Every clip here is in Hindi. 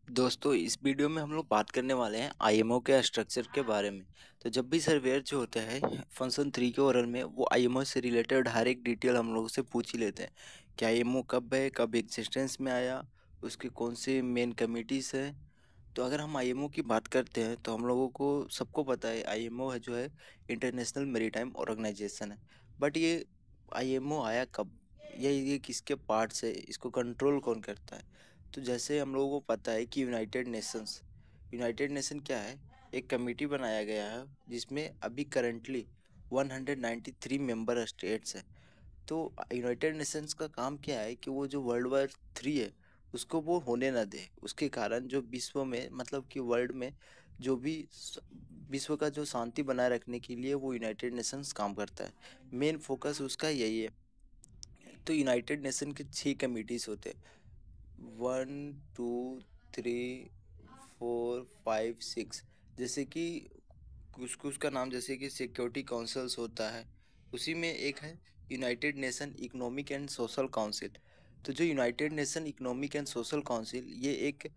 दोस्तों इस वीडियो में हम लोग बात करने वाले हैं आईएमओ के स्ट्रक्चर के बारे में। तो जब भी सर्वेयर जो होता है फंक्शन 3 के ओरल में वो आईएमओ से रिलेटेड हर एक डिटेल हम लोगों से पूछ ही लेते हैं कि आईएमओ कब है, कब एग्जिस्टेंस में आया, उसके कौन से मेन कमिटीज़ हैं। तो अगर हम आईएमओ की बात करते हैं तो हम लोगों को सबको पता है आईएमओ है जो है इंटरनेशनल मैरीटाइम ऑर्गेनाइजेशन है। बट ये आईएमओ आया कब, ये किसके पार्ट से, इसको कंट्रोल कौन करता है? तो जैसे हम लोगों को पता है कि यूनाइटेड नेशन क्या है, एक कमेटी बनाया गया है जिसमें अभी करंटली 193 मेंबर स्टेट्स हैं। तो यूनाइटेड नेशंस का काम क्या है कि वो जो वर्ल्ड वॉर 3 है उसको वो होने ना दे। उसके कारण जो विश्व में मतलब कि वर्ल्ड में जो भी विश्व का जो शांति बनाए रखने के लिए वो यूनाइटेड नेशंस काम करता है। मेन फोकस उसका यही है। तो यूनाइटेड नेशन के 6 कमिटीज होते हैं, 1 2 3 4 5 6। जैसे कि कुछ कुछ का नाम जैसे कि सिक्योरिटी काउंसिल्स होता है, उसी में एक है United nation economic and social council. तो जो United nation economic and social council ये एक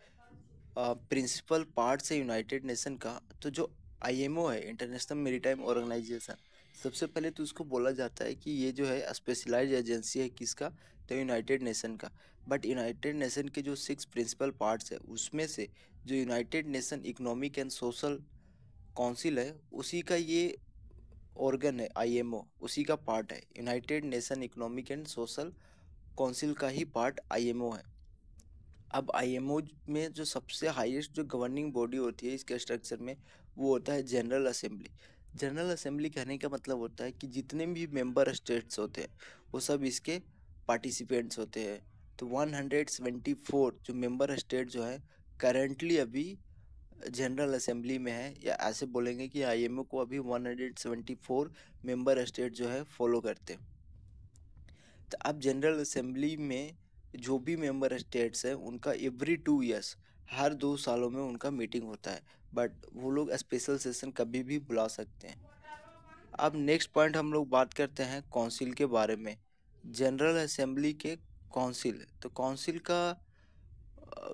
प्रिंसिपल पार्ट है यूनाइटेड नेशन का। तो जो आईएमओ है इंटरनेशनल मैरीटाइम ऑर्गेनाइजेशन, सबसे पहले तो उसको बोला जाता है कि ये जो है स्पेशलाइज्ड एजेंसी है किसका, तो यूनाइटेड नेशन का। बट यूनाइटेड नेशन के जो 6 प्रिंसिपल पार्ट्स है उसमें से जो United nation economic and social council है उसी का ये ऑर्गन है। आईएमओ उसी का पार्ट है, United nation economic and social council का ही पार्ट आईएमओ है। अब आईएमओ में जो सबसे हाईएस्ट जो गवर्निंग बॉडी होती है इसके स्ट्रक्चर में वो होता है जनरल असेंबली। जनरल असेंबली कहने का मतलब होता है कि जितने भी मेंबर स्टेट्स होते हैं वो सब इसके पार्टिसिपेंट्स होते हैं। तो 174 जो मेंबर स्टेट जो है करेंटली अभी जनरल असेंबली में है, या ऐसे बोलेंगे कि आईएमओ को अभी 174 मेंबर स्टेट जो है फॉलो करते हैं। तो अब जनरल असेंबली में जो भी मेंबर स्टेट्स हैं उनका एवरी 2 ईयर्स, हर 2 सालों में उनका मीटिंग होता है। बट वो लोग स्पेशल सेशन कभी भी बुला सकते हैं। अब नेक्स्ट पॉइंट हम लोग बात करते हैं काउंसिल के बारे में। जनरल असेंबली के काउंसिल, तो काउंसिल का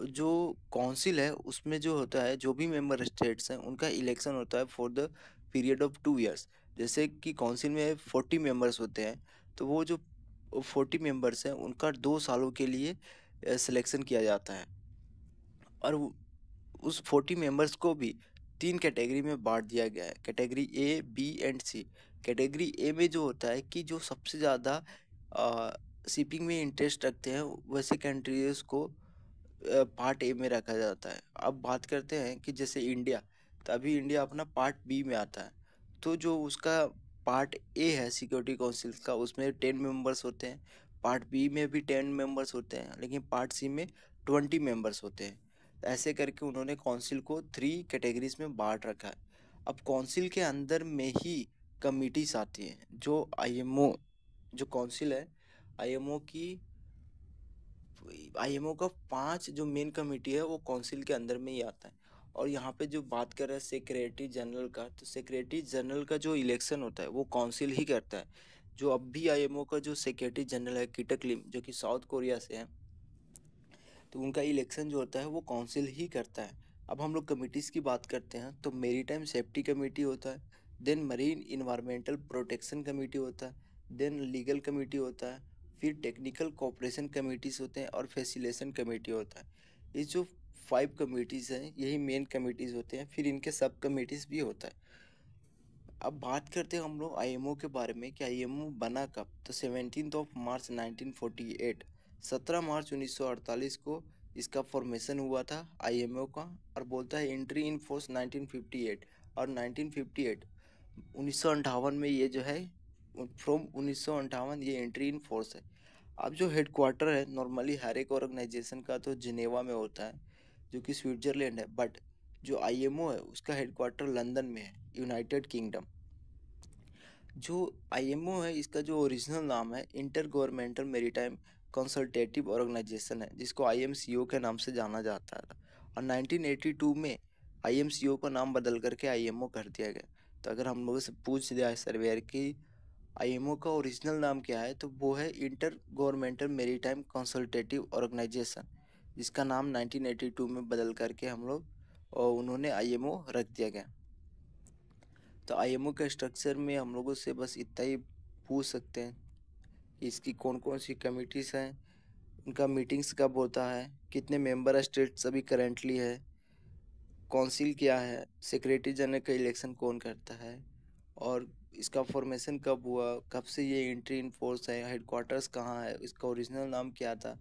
जो काउंसिल है उसमें जो होता है जो भी मेंबर स्टेट्स हैं उनका इलेक्शन होता है for the period of 2 years. जैसे कि काउंसिल में 40 मेंबर्स होते हैं, तो वो जो 40 मेंबर्स हैं उनका 2 सालों के लिए सिलेक्शन किया जाता है। और उस 40 मेंबर्स को भी 3 कैटेगरी में बांट दिया गया है, category A B and C. Category A में जो होता है कि जो सबसे ज़्यादा शिपिंग में इंटरेस्ट रखते हैं वैसे कंट्रीज को पार्ट ए में रखा जाता है। अब बात करते हैं कि जैसे इंडिया, तो अभी इंडिया अपना पार्ट बी में आता है। तो जो उसका पार्ट ए है सिक्योरिटी काउंसिल का उसमें 10 मेंबर्स होते हैं, पार्ट बी में भी 10 मेंबर्स होते हैं, लेकिन पार्ट सी में 20 मेंबर्स होते हैं। ऐसे करके उन्होंने काउंसिल को 3 कैटेगरीज में बांट रखा है। अब काउंसिल के अंदर में ही कमिटीज आती हैं। जो आईएमओ जो काउंसिल है, आईएमओ की आईएमओ का 5 जो मेन कमेटी है वो काउंसिल के अंदर में ही आता है। और यहाँ पे जो बात कर रहे हैं सेक्रेटरी जनरल का, तो सेक्रेटरी जनरल का जो इलेक्शन होता है वो काउंसिल ही करता है। जो अब भी आईएमओ का जो सेक्रेटरी जनरल है कीटक लिम, जो कि साउथ कोरिया से हैं, तो उनका इलेक्शन जो होता है वो काउंसिल ही करता है। अब हम लोग कमिटीज़ की बात करते हैं तो मेरीटाइम सेफ्टी कमेटी होता है, then marine environmental protection committee होता है, देन लीगल कमेटी होता है, फिर टेक्निकल कोऑपरेशन कमेटीज़ होते हैं और फैसिलेशन कमेटी होता है। ये जो 5 कमेटीज़ हैं यही मेन कमेटीज़ होते हैं, फिर इनके सब कमेटीज़ भी होता है। अब बात करते हैं हम लोग आईएमओ के बारे में कि आईएमओ बना कब। तो 17 मार्च 1948, 17 मार्च 1948 को इसका फॉर्मेशन हुआ था आईएमओ का। और बोलता है एंट्री इन फोर्स 1958, और 1958 1958 में ये जो है फ्रॉम 1958 ये एंट्री इन फोर्स है। अब जो हेडक्वार्टर है नॉर्मली हर एक ऑर्गेनाइजेशन का तो जिनेवा में होता है जो कि स्विट्जरलैंड है, बट जो आईएमओ है उसका हेडक्वार्टर लंदन में है, यूनाइटेड किंगडम। जो आईएमओ है इसका जो ओरिजिनल नाम है intergovernmental maritime consultative organization है, जिसको आईएमसीओ के नाम से जाना जाता था। और 1982 में आईएमसीओ का नाम बदल करके आईएमओ कर दिया गया। तो अगर हम लोगों से पूछ दिया है सर्वेयर की आईएमओ का ओरिजिनल नाम क्या है, तो वो है intergovernmental maritime consultative organization, जिसका नाम 1982 में बदल करके हम लोग और उन्होंने आईएमओ रख दिया गया। तो आईएमओ के स्ट्रक्चर में हम लोगों से बस इतना ही पूछ सकते हैं कि इसकी कौन कौन सी कमिटीज़ हैं, उनका मीटिंग्स कब होता है, कितने मेंबर स्टेट्स अभी करेंटली है, काउंसिल क्या है, सेक्रेटरी जनरल का इलेक्शन कौन करता है, और इसका फॉर्मेशन कब हुआ, कब से ये एंट्री इन फोर्स है, हेडक्वार्टर्स कहाँ है, इसका ओरिजिनल नाम क्या था,